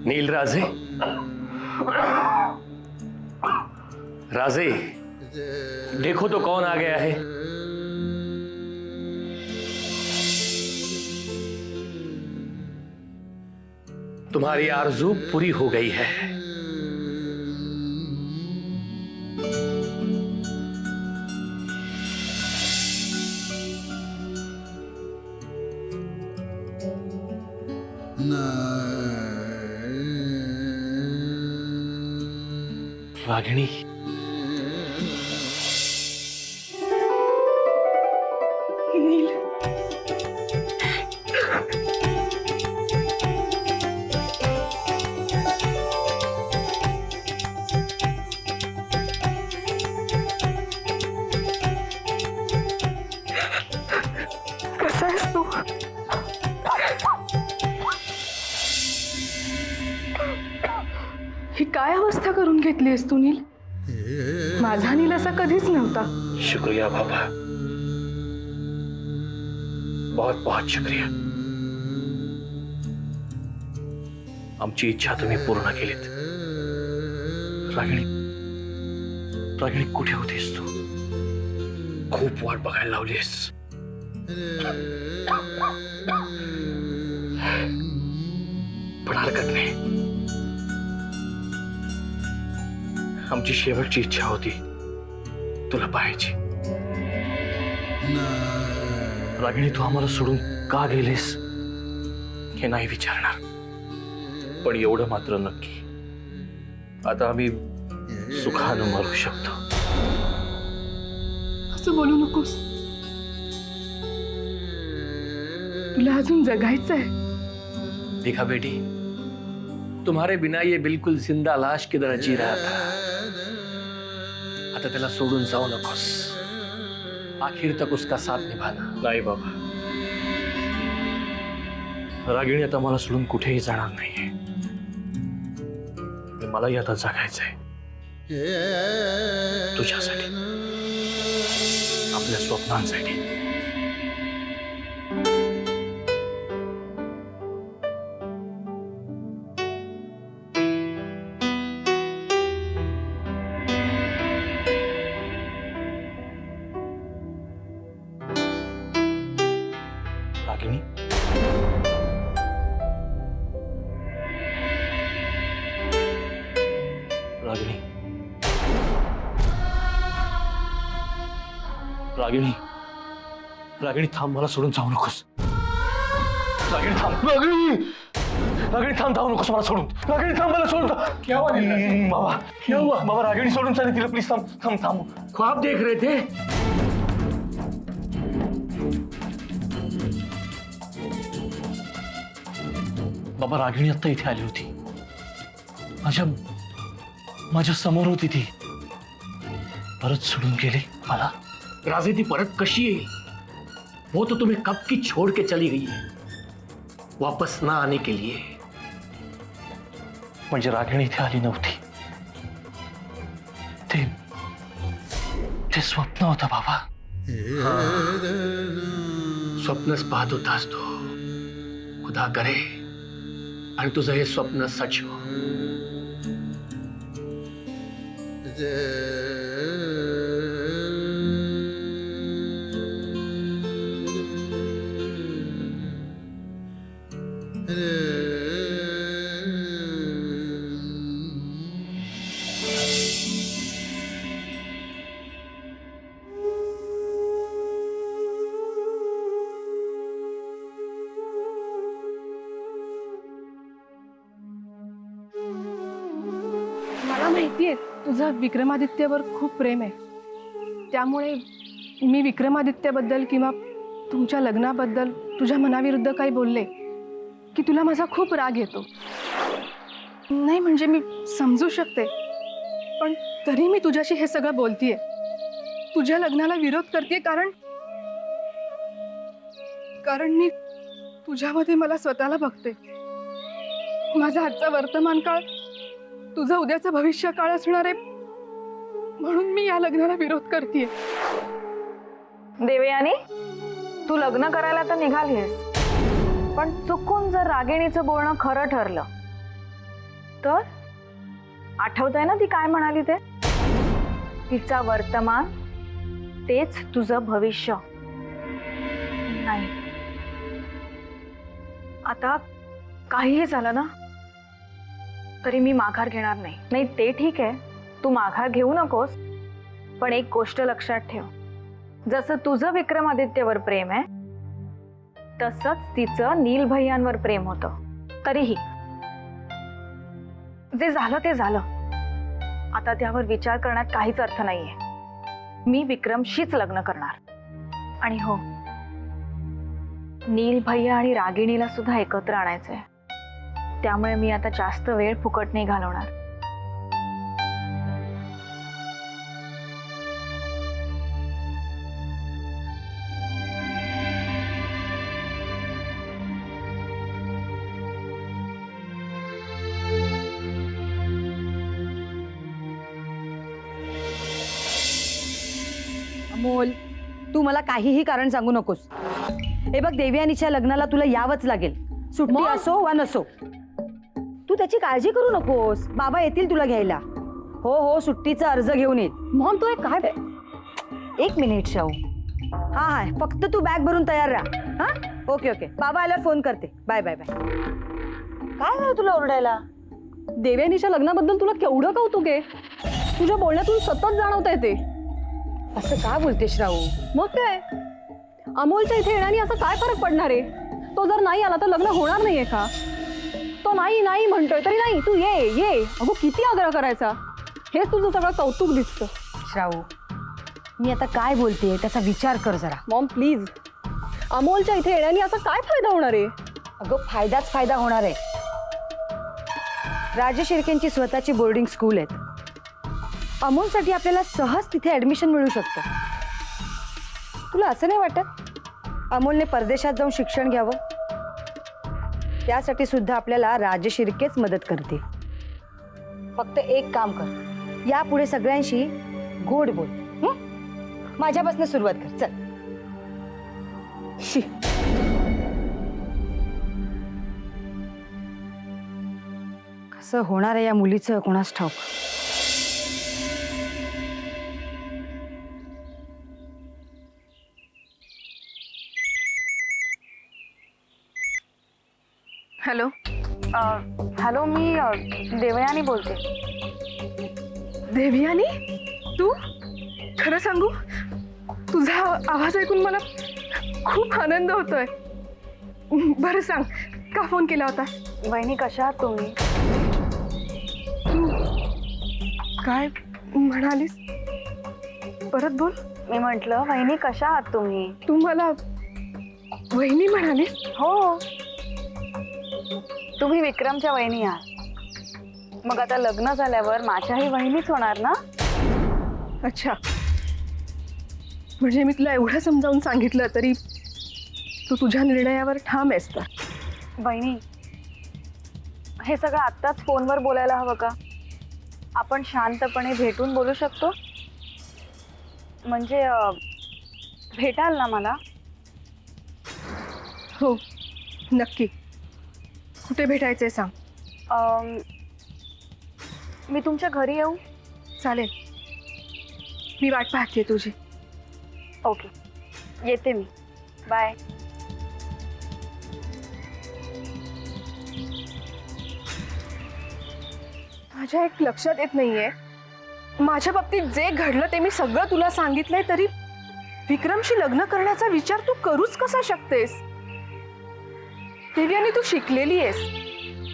नील राजे, राजे, देखो तो कौन आ गया है। तुम्हारी आरज़ू पूरी हो गई है। रागिणी, नील, कसा आहेस तू? ही काय अवस्था करून घेतलीस तू नील? माझा नील असा कधीच नव्हता. शुक्रिया बाबा, बहुत बहुत शुक्रिया. आमची इच्छा तुम्ही पूर्ण केलीत. रागिणी, रागिणी कुठे होतीस तू? खूप वाट बघायला लावलीस. पण हरकत नाही. आमची शेवटची इच्छा होती तुला पाहायची. रागिणी, तू आम्हाला सोडून का गेलीस हे नाही विचारणार, पण एवढं मात्र नक्की, आता आम्ही सुखानं मरू शकतो. असं बोलू नकोस. तुला अजून जगायचंय. देखा बेटी, तुम्हारे बिना ये बिल्कुल जिंदा लाश की तरह जी रहा था. आता त्याला सोडून जाऊ नकोस. आखिर तक उसका साथ निभाना. नाही बाबा, रागिणी आता मला सोडून कुठेही जाणार नाहीये. मलाही आता जगायचंय तुझ्यासाठी, आपल्या स्वप्नांसाठी. रागिणी, रागिणी, रागिणी, रागिणी थांब, मला सोडून जाऊ नकोस. रागिणी थांब, रागिणी, रागिणी थांब, जाऊ नकोस मला सोडून. रागिणी थांब, मला सोडून. क्या हुआ बाबा? क्या हुआ बाबा? रागिणी सोडून चालेल तिला, प्लीज थांब थांब थांब. ख्वाब देख रहे थे. बाबा, रागिणी आता इथे आली होती. माझ्या समोर होती ती. परत सोडून गेली मला. राजे, ती परत कशी येईल? वो तो तुम्हें कब की छोड़ के चली गई है, वापस ना आने के लिए. म्हणजे रागिणी इथे आली नव्हती. ते स्वप्न होतं बाबा. स्वप्नच पाहत होतास तू. खुदा करे आणि तुझं हे स्वप्न सच हो. मला माहितीये तुझं विक्रमादित्यवर खूप प्रेम आहे. त्यामुळे मी विक्रमादित्यबद्दल किंवा तुमच्या लग्नाबद्दल तुझ्या मनाविरुद्ध काही बोलले की तुला माझा खूप राग येतो. नाही म्हणजे मी समजू शकते, पण तरी मी तुझ्याशी हे सगळं बोलतीये. तुझ्या लग्नाला विरोध करते कारण मी तुझ्यामध्ये मला स्वतःला बघते. माझा आजचा वर्तमान काळ तुझं उद्याचं भविष्य काळ असणार आहे, म्हणून मी या लग्नाला विरोध करते. देवयानी, तू लग्न करायला तर निघालीस, पण चुकून जर रागिणीचं बोलणं खरं ठरलं तर? आठवतंय ना ती काय म्हणाली ते? तिचा वर्तमान तेच तुझं भविष्य. नाही, आता काहीही झालं ना तरी मी माघार घेणार नाही. नाही ते ठीक आहे, तू माघार घेऊ नकोस, पण एक गोष्ट लक्षात ठेव, जसं तुझं विक्रमादित्यवर प्रेम आहे तसंच तिचं नील भैयांवर प्रेम होतं. तरीही जे झालं ते झालं, आता त्यावर विचार करण्यात काहीच अर्थ नाहीये. मी विक्रमशीच लग्न करणार. आणि हो, नील भैया आणि रागिणीला सुद्धा एकत्र आणायचंय, त्यामुळे मी आता जास्त वेळ फुकट नाही घालवणार. अमोल, तू मला काहीही कारण सांगू नकोस. हे बघ, देवयानीच्या लग्नाला तुला यावंच लागेल, सुट्टी असो वा नसो. तू त्याची काळजी करू नकोस, बाबा येतील तुला घ्यायला. हो हो, सुट्टीचा अर्ज घेऊन येईल. मॉम तू काय, एक मिनिट शाहू. हा हा, फक्त तू बॅग भरून तयार राहा. हा, ओके ओके, बाबा आल्यावर फोन करते. Bye bye bye. काय झालं तुला ओरडायला? देवयानीच्या लग्नाबद्दल तुला केवढं कौतुक आहे. तुझ्या बोलण्यातून सतत जाणवत आहे ते. असं का बोलते श्राऊ? मग काय, अमोलच्या इथे येण्याने असं काय फरक पडणार आहे? तो जर नाही आला तर लग्न होणार नाहीये का? तो नाही नाही म्हणतोय तरी नाही, तू ये ये. अगो किती आग्रह करायचा. हेच तुझं सगळं कौतुक दिसतं. श्राऊ, मी आता काय बोलते त्याचा विचार कर जरा. मॉम प्लीज, अमोलच्या इथे येण्याने असा काय फायदा होणार आहे? अगं फायदाच फायदा होणार आहे. राजे शिर्केंची स्वतःची बोर्डिंग स्कूल आहेत. अमोलसाठी आपल्याला सहज तिथे ऍडमिशन मिळू शकतं. तुला असं नाही वाटत अमोलने परदेशात जाऊन शिक्षण घ्यावं? त्यासाठी सुद्धा आपल्याला राजे शिर्केच मदत करते. फक्त एक काम कर, यापुढे सगळ्यांशी गोड बोल. माझ्यापासून सुरुवात कर. चल. शी, कसं होणार आहे या मुलीचं कोणास ठाऊक. हॅलो. हॅलो, मी देवयानी बोलते. देवयानी, तू? खरं सांगू, तुझा आवाज ऐकून मला खूप आनंद होतोय. बरं सांग, का फोन केला होता? वहिनी कशा आहात तुम्ही? तू काय म्हणालीस? परत बोल. मी म्हटलं वहिनी कशा आहात तुम्ही? तू मला वहिनी म्हणालीस? हो, तुम्ही विक्रमच्या वहिनी आहात, मग आता लग्न झाल्यावर माझ्याही वहिनीच होणार ना? अच्छा, म्हणजे मी तुला एवढं समजावून सांगितलं तरी तू तुझ्या निर्णयावर ठाम आहेस तर? वहिनी, हे सगळं आत्ताच फोनवर बोलायला हवं का? आपण शांतपणे भेटून बोलू शकतो. म्हणजे भेटाल ना मला? हो नक्की. कुठे भेटायचंय सांग. मी तुमच्या घरी येऊ? चालेल, मी वाट पाहते तुझी. ओके, येते मी. बाय. माझ्या एक लक्षात येत नाहीये, माझ्या बाबतीत जे घडलं ते मी सगळं तुला सांगितलंय तरी विक्रमशी लग्न करण्याचा विचार तू करूच कसा शकतेस? देवयानी, तू शिकलेली आहेस,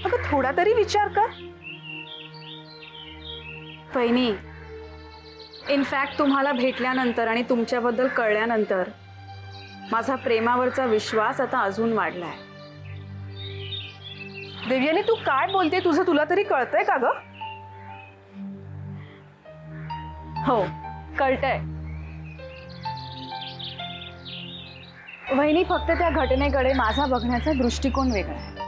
अगं थोडा तरी विचार कर. वहिनी, इनफॅक्ट तुम्हाला भेटल्यानंतर आणि तुमच्याबद्दल कळल्यानंतर माझा प्रेमावरचा विश्वास आता अजून वाढलाय. देवयानी, तू काय बोलते तुझं तुला तरी कळतंय का ग? हो, कळतंय. वहिनी, फक्त त्या घटनेकडे माझा बघण्याचा दृष्टिकोन वेगळा आहे.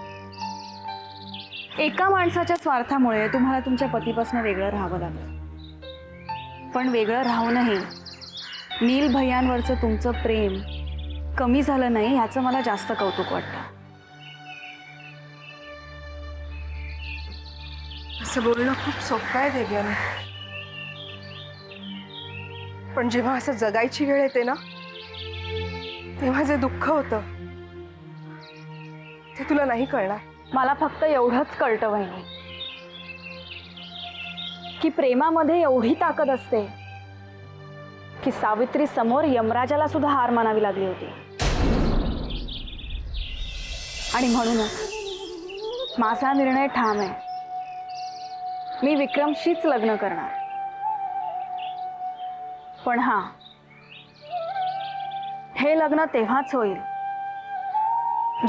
एका माणसाच्या स्वार्थामुळे तुम्हाला तुमच्या पतीपासून वेगळं राहावं लागलं, पण वेगळं राहूनही नील भैयांवरचं तुमचं प्रेम कमी झालं नाही ह्याचं मला जास्त कौतुक वाटतं. असं बोलणं खूप सोपं आहे देव्याने, पण जेव्हा असं जगायची वेळ येते ना, तेव्हा जे दुःख होतं ते तुला नाही कळणार. मला फक्त एवढंच कळतं वहिनी की प्रेमामध्ये एवढी ताकद असते की सावित्री समोर यमराजाला सुद्धा हार मानावी लागली होती. आणि म्हणूनच माझा निर्णय ठाम आहे. मी विक्रमशीच लग्न करणार. पण हां, हे लग्न तेव्हाच होईल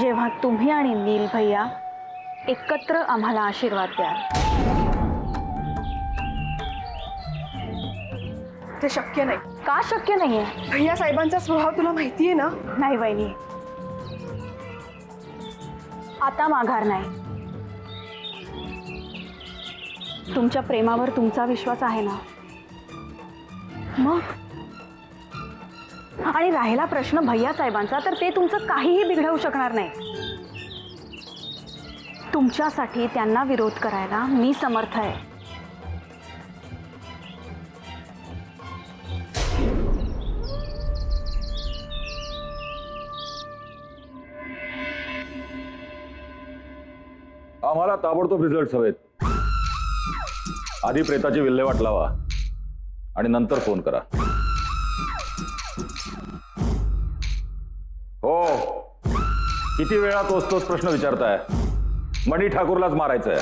जेव्हा तुम्ही आणि नील भैया एकत्र आम्हाला आशीर्वाद द्याल. ते शक्य नाही. का शक्य नाहीये? भैया साहेबांचा स्वभाव तुला माहितीये ना. नाही वहिनी, आता माघार नाही. तुमच्या प्रेमावर तुमचा विश्वास आहे ना, मग. आणि राहिला प्रश्न भैया साहेबांचा, तर ते तुमचं काहीही बिघडवू शकणार नाही. तुमच्यासाठी त्यांना विरोध करायला मी समर्थ आहे. आम्हाला ताबडतोब रिझल्ट हवेत. आधी प्रेताची विल्हेवाट लावा आणि नंतर फोन करा. हो, किती वेळा तोच प्रश्न विचारताय? मणी ठाकूरलाच मारायचंय.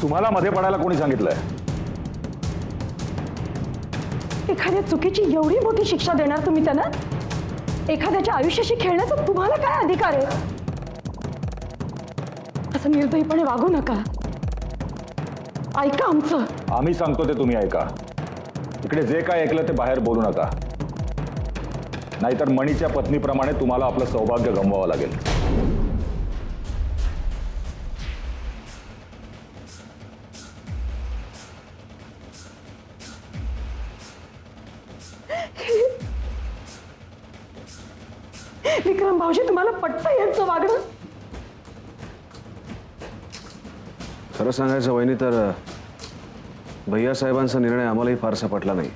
तुम्हाला मध्ये पडायला कोणी सांगितलंय? एखाद्या चुकीची एवढी मोठी शिक्षा देणार तुम्ही त्यांना? एखाद्याच्या आयुष्याशी खेळण्याचा तुम्हाला काय अधिकार आहे? असं निर्दयीपणे वागू नका. ऐका आमचं. आम्ही सांगतो ते तुम्ही ऐका. इकडे जे काय ऐकलं ते बाहेर बोलू नका, नाहीतर मणीच्या पत्नीप्रमाणे तुम्हाला आपलं सौभाग्य गमवावं लागेल. विक्रम भाऊजी, तुम्हाला पटतं यांचं वागणं? खरं सांगायचं वहिनी तर भैया साहेबांचा निर्णय आम्हालाही फारसा पटला नाही.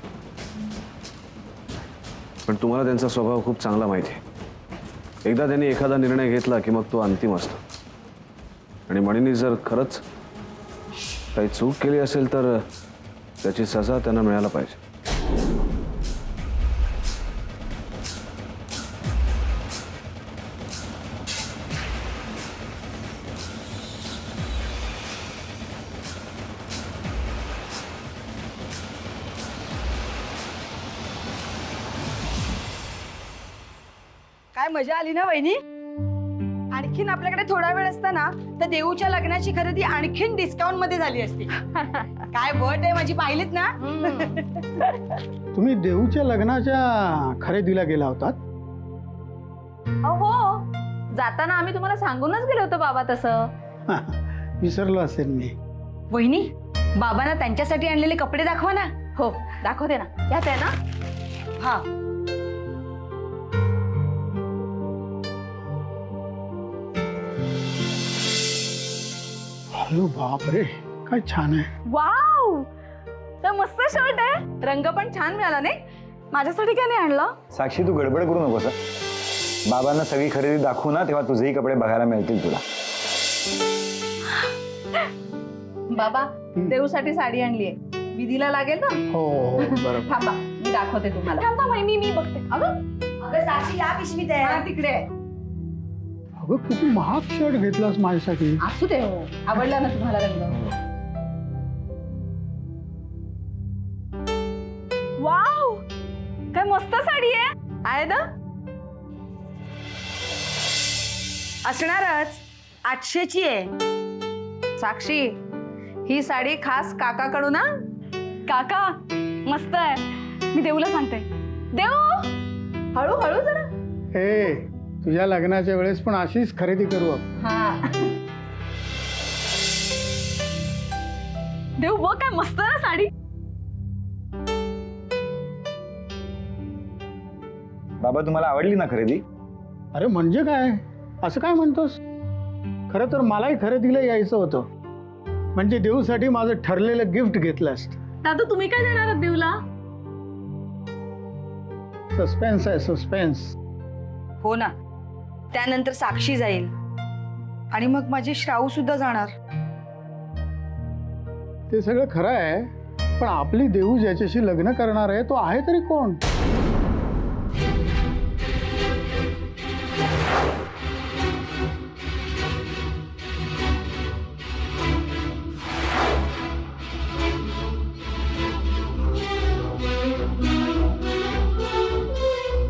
पण तुम्हाला त्यांचा स्वभाव खूप चांगला माहिती आहे. एकदा त्यांनी एखादा निर्णय घेतला की मग तो अंतिम असतो. आणि मणींनी जर खरंच काही चूक केली असेल तर त्याची सजा त्यांना मिळायला पाहिजे. काय मजा आली ना वहिनी? आणखीन आपल्याकडे थोडा वेळ असता ना तर देऊच्या लग्नाची खरेदी आणखीन डिस्काउंट मध्ये झाली असती. काय बर्थ आहे माझी, पाहिलीत ना? तुम्ही देऊच्या लग्नाच्या खरेदीला गेला होतात? हो, जाताना आम्ही तुम्हाला सांगूनच गेलो होतो बाबा. तसं विसरलो असेल मी. वहिनी, बाबांना त्यांच्यासाठी आणलेले कपडे दाखवा ना. हो, दाखवते ना. यात आहे ना. हा, अरे बापरे, काय छान आहे. वाव, तर मस्त शर्ट आहे. रंग पण छान मिळाला नाही. माझ्यासाठी काय नाही आणलं? साक्षी, तू गडबड करू नकोस हं. बाबांना सगळी खरेदी दाखवू ना, तेव्हा तुझेही कपडे बघायला मिळतील तुला. बाबा, देऊसाठी साडी आणलीये. विधीला लागेल ना? हो बरोबर. थांबा, मी दाखवते तुम्हाला. थांबा, मी बघते. अगं साक्षी, या पिशवीत आहे. हा, तिकडे आहे. अगं किती महाग शर्ट घेतलास माझ्यासाठी. असू दे. हो, आवडला ना तुम्हाला रंग? वाव, काय मस्त साडी आहे ना? असणारच. 800ची आहे. साक्षी, ही साडी खास काकाकडून ना. काका, मस्त आहे. मी देऊला सांगते. देऊ, हळूहळू जरा. हे तुझ्या लग्नाच्या वेळेस पण अशीच खरेदी करू आपण. हा, देऊ बघ, काय मस्त ना साडी. बाबा, तुम्हाला आवडली ना खरेदी? अरे म्हणजे काय, असं काय म्हणतोस? खरं तर मलाही खरेदीला यायचं होतं. म्हणजे देऊसाठी माझं ठरलेलं गिफ्ट घेतलं असतं. दादा, तुम्ही काय देणार आहात देऊला? सस्पेन्स आहे, सस्पेन्स. हो ना, त्यानंतर साक्षी जाईल आणि मग माझे श्राऊ सुद्धा जाणार. ते सगळं खरं आहे, पण आपली देऊ ज्याच्याशी लग्न करणार आहे तो आहे तरी कोण?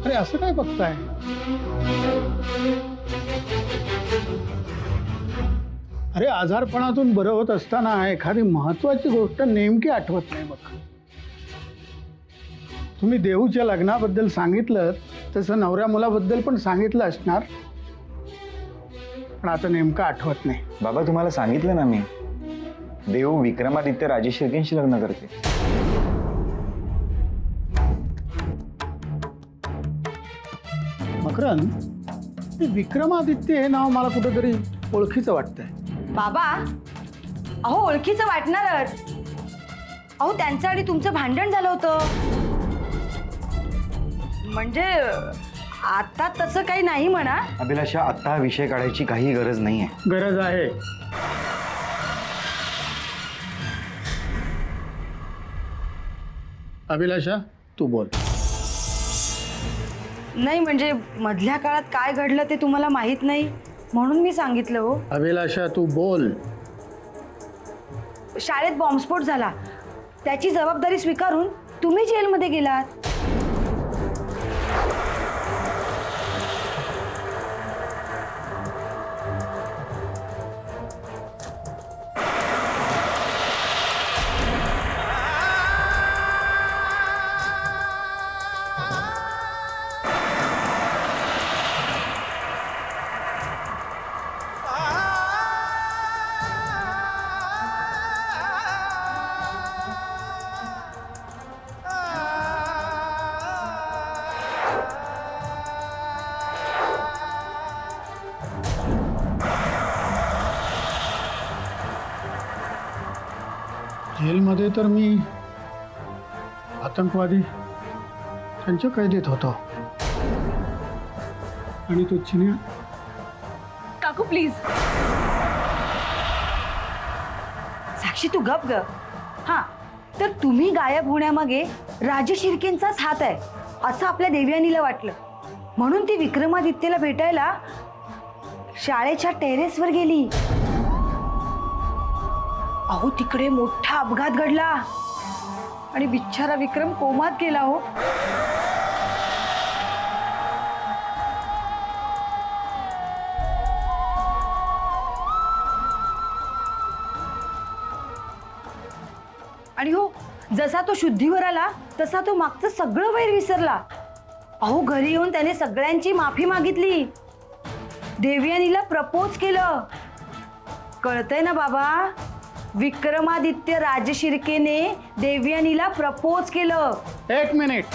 अरे असं काय बघताय? अरे आजारपणातून बरं होत असताना एखादी महत्वाची गोष्ट नेमकी आठवत नाही बघ. तुम्ही देऊच्या लग्नाबद्दल सांगितलं तसं नवऱ्या मुलाबद्दल पण सांगितलं असणार, पण आता नेमकं आठवत नाही. बाबा, तुम्हाला सांगितलं ना मी, देऊ विक्रमादित्य राजे शिर्केंशी लग्न करते. मकरन, विक्रमादित्य हे नाव मला कुठेतरी ओळखीचं वाटतंय. बाबा, अहो ओळखीचं वाटणारच. अहो त्यांचं आणि तुमचं भांडण झालं होतं. म्हणजे आता तसं काही नाही म्हणा. अभिलाषा, आता हा विषय काढायची काही गरज नाहीये. गरज आहे. अभिलाषा, तू बोल. नाही म्हणजे मधल्या काळात काय घडलं ते तुम्हाला माहित नाही म्हणून मी सांगितलं. हो, अभिलाषा तू बोल. शाळेत बॉम्बस्फोट झाला, त्याची जबाबदारी स्वीकारून तुम्ही जेलमध्ये गेलात. जेलमध्ये तर मी आतंकवादी त्यांच्या कैदेत होतो आणि तो चिन्या. काकू प्लीज. साक्षी तू गप ग. हा, तर तुम्ही गायब होण्यामागे राजे शिर्केंचाच हात आहे असं आपल्या देवयानीला वाटलं, म्हणून ती विक्रमादित्यला भेटायला शाळेच्या टेरेसवर गेली. अहो तिकडे मोठा अपघात घडला आणि बिचारा विक्रम कोमात गेला. हो, आणि हो जसा तो शुद्धीवर आला तसा तो मागचं सगळं वैर विसरला. अहो घरी येऊन त्याने सगळ्यांची माफी मागितली, देवयानीला प्रपोज केलं. कळतंय ना बाबा, विक्रमादित्य राजशिर्केने देवयानीला प्रपोज केलं. एक मिनिट.